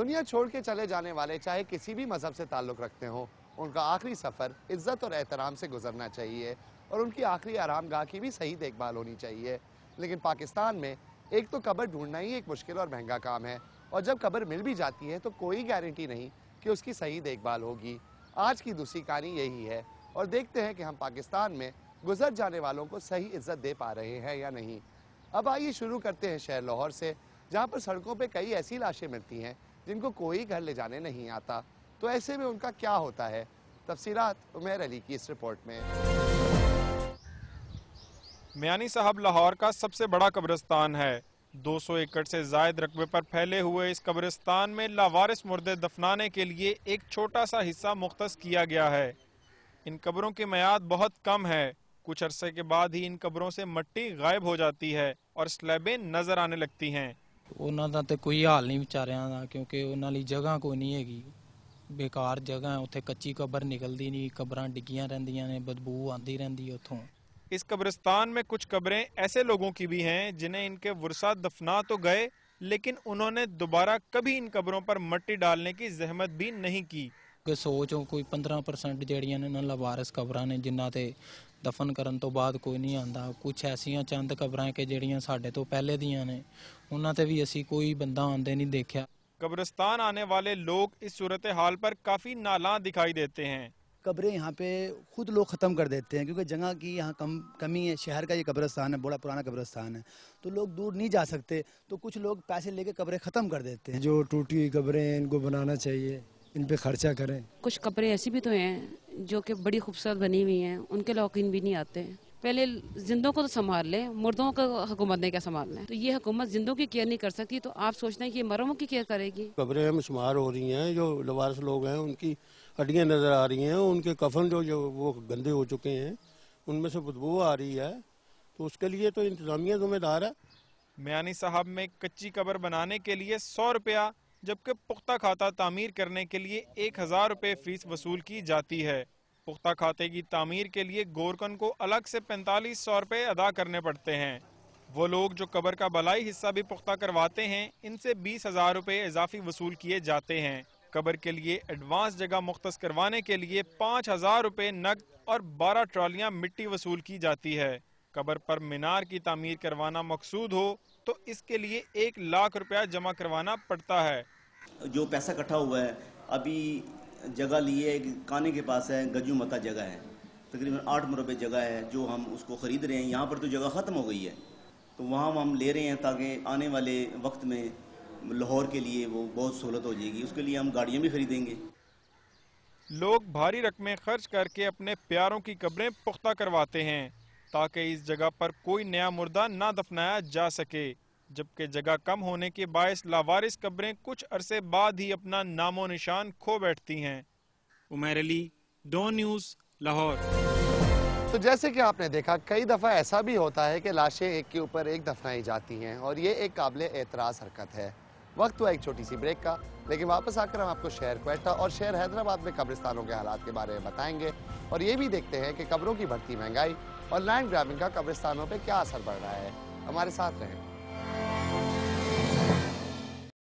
دنیا چھوڑ کے چلے جانے والے چاہے کسی بھی مذہب سے تعلق رکھتے ہوں، ان کا آخری سفر عزت اور احترام سے گزرنا چاہیے اور ان کی آخری آرام گاہ کی بھی صحیح دیکھ بھال ہونی چاہیے۔ لیکن پاکستان میں ایک تو قبر ڈھونڈنا ہی ایک مشکل اور مہنگا کام ہے، اور جب قبر مل بھی جاتی ہے تو کوئی گارنٹی نہیں کہ اس کی صحیح دیکھ بھال ہوگی۔ آج کی دوسری کہانی یہی ہے، اور دیکھتے ہیں کہ ہم پاکستان میں گزر جانے والوں کو صحیح عزت دے پا رہے ہیں یا نہیں۔ اب آئیے شروع کرتے ہیں شہر لاہور سے، جہاں پر سڑکوں پہ کئی ایسی لاشیں ملتی ہیں جن کو کوئی گھر لے جانے نہیں آتا۔ تو ایسے میں ان کا کیا ہوتا ہے؟ تفصیلات عمیر علی کی اس رپورٹ میں۔ میانی صاحب لاہور کا سب سے بڑا قبرستان ہے۔ 200 ایکڑ سے زائد رقبے پر پھیلے ہوئے اس قبرستان میں لاوارث مردے دفنانے کے لیے ایک چھوٹا سا حصہ مختص کیا گیا ہے۔ ان قبروں کی میعاد بہت کم ہے۔ کچھ عرصے کے بعد ہی ان قبروں سے مٹی غائب ہو جاتی ہے اور سلیبیں نظر آنے لگتی ہیں۔ ਉਹਨਾਂ ਦਾ ਤੇ ਕੋਈ ਹਾਲ ਨਹੀਂ ਵਿਚਾਰਿਆਂ ਦਾ, ਕਿਉਂਕਿ ਉਹਨਾਂ ਲਈ ਜਗ੍ਹਾ ਕੋਈ ਨਹੀਂ ਹੈਗੀ। ਬੇਕਾਰ ਜਗ੍ਹਾ ਹੈ, ਉੱਥੇ ਕੱਚੀ ਕਬਰ ਨਿਕਲਦੀ ਨਹੀਂ, ਕਬਰਾਂ ਡਿੱਗੀਆਂ ਰਹਿੰਦੀਆਂ ਨੇ, ਬਦਬੂ ਆਉਂਦੀ ਰਹਿੰਦੀ ਹੈ ਉੱਥੋਂ। اس قبرستان میں کچھ قبریں ایسے لوگوں کی بھی ہیں جنہیں ان کے ورثاء دفنا تو گئے، لیکن انہوں نے دوبارہ کبھی ان قبروں پر مٹی ڈالنے کی زحمت بھی نہیں کی۔ ਕਿ 100 ਚੋਂ ਕੋਈ 15% ਜਿਹੜੀਆਂ ਨੇ ਨਾ ਲਾਵਾਰਿਸ ਕਬਰਾਂ ਨੇ, ਜਿਨ੍ਹਾਂ ਤੇ ਦਫਨ ਕਰਨ ਤੋਂ ਬਾਅਦ ਕੋਈ ਨਹੀਂ ਆਂਦਾ। ਕੁਛ ਐਸੀਆਂ ਚੰਦ ਕਬਰਾਂ ਕਿ ਜਿਹੜੀਆਂ ਸਾਡੇ ਤੋਂ ਪਹਿਲੇ ਦੀਆਂ ਨੇ, ਉਹਨਾਂ ਤੇ ਵੀ ਅਸੀਂ ਕੋਈ ਬੰਦਾ ਆਂਦੇ ਨਹੀਂ ਦੇਖਿਆ۔ قبرستان آنے والے لوگ اس صورتحال پر کافی نالاں دکھائی دیتے ہیں۔ قبریں یہاں پہ خود لوگ ختم کر دیتے ہیں کیونکہ جگہ کی یہاں کمی ہے۔ شہر کا یہ قبرستان ہے، بڑا پرانا قبرستان ہے، تو لوگ دور نہیں جا سکتے، تو کچھ لوگ پیسے لے کے قبریں ختم کر دیتے ہیں۔ جو ٹوٹی ہوئی قبریں ہیں ان کو بنانا چاہیے، ان پہ خرچہ کریں۔ کچھ قبریں ایسی بھی تو ہیں جو کہ بڑی خوبصورت بنی ہوئی ہیں، ان کے لوقین بھی نہیں آتے۔ پہلے زندوں کو تو سنبھال لیں، مردوں کو حکومت نے کیا سنبھالنا ہے؟ تو یہ حکومت زندوں کی کیئر نہیں کر سکتی، تو آپ سوچتے ہیں کہ یہ مروں کی کیئر کرے گی؟ قبریں ہم شمار ہو رہی ہیں، جو لوارث لوگ ہیں ان کی ہڈیاں نظر آ رہی ہیں، ان کے کفن جو وہ گندے ہو چکے ہیں، ان میں سے بدبو آ رہی ہے، تو اس کے لیے تو انتظامیہ ذمہ دار ہے۔ میانی صاحب میں کچی قبر بنانے کے لیے 100 روپیہ، جبکہ پختہ کھاتا تعمیر کرنے کے لیے 1000 روپے فیس وصول کی جاتی ہے۔ پختہ کھاتے کی تعمیر کے لیے گورکن کو الگ سے 4500 روپے ادا کرنے پڑتے ہیں۔ وہ لوگ جو قبر کا بلائی حصہ بھی پختہ کرواتے ہیں، ان سے 20,000 روپے اضافی وصول کیے جاتے ہیں۔ قبر کے لیے ایڈوانس جگہ مختص کروانے کے لیے 5000 روپے نقد اور 12 ٹرالیاں مٹی وصول کی جاتی ہے۔ قبر پر مینار کی تعمیر کروانا مقصود ہو تو اس کے لیے 1 لاکھ روپیہ جمع کروانا پڑتا ہے۔ جو پیسہ اکٹھا ہوا ہے، ابھی جگہ لی ہے، کانے کے پاس ہے، گجو متا جگہ ہے، تقریباً 8 مربع جگہ ہے جو ہم اس کو خرید رہے ہیں۔ یہاں پر تو جگہ ختم ہو گئی ہے، تو وہاں ہم لے رہے ہیں تاکہ آنے والے وقت میں لاہور کے لیے وہ بہت سہولت ہو جائے گی۔ اس کے لیے ہم گاڑیاں بھی خریدیں گے۔ لوگ بھاری رقمیں خرچ کر کے اپنے پیاروں کی قبریں پختہ کرواتے ہیں تاکہ اس جگہ پر کوئی نیا مردہ نہ دفنایا جا سکے، جبکہ جگہ کم ہونے کے باعث لاوارث قبریں کچھ عرصے بعد ہی اپنا نام و نشان کھو بیٹھتی ہیں۔ عمیر علی، ڈون نیوز، لاہور۔ تو جیسے کہ آپ نے دیکھا، کئی دفعہ ایسا بھی ہوتا ہے کہ لاشیں ایک کے اوپر ایک دفنائی جاتی ہیں، اور یہ ایک قابل اعتراض حرکت ہے۔ وقت ہوا ایک چھوٹی سی بریک کا، لیکن واپس آ کر ہم آپ کو شہر کوئٹہ اور شہر حیدرآباد میں قبرستانوں کے حالات کے بارے میں بتائیں گے، اور یہ بھی دیکھتے ہیں کہ قبروں کی بڑھتی مہنگائی اور لینڈ گرابنگ کا قبرستانوں پہ کیا اثر پڑ رہا ہے۔ ہمارے ساتھ رہیں۔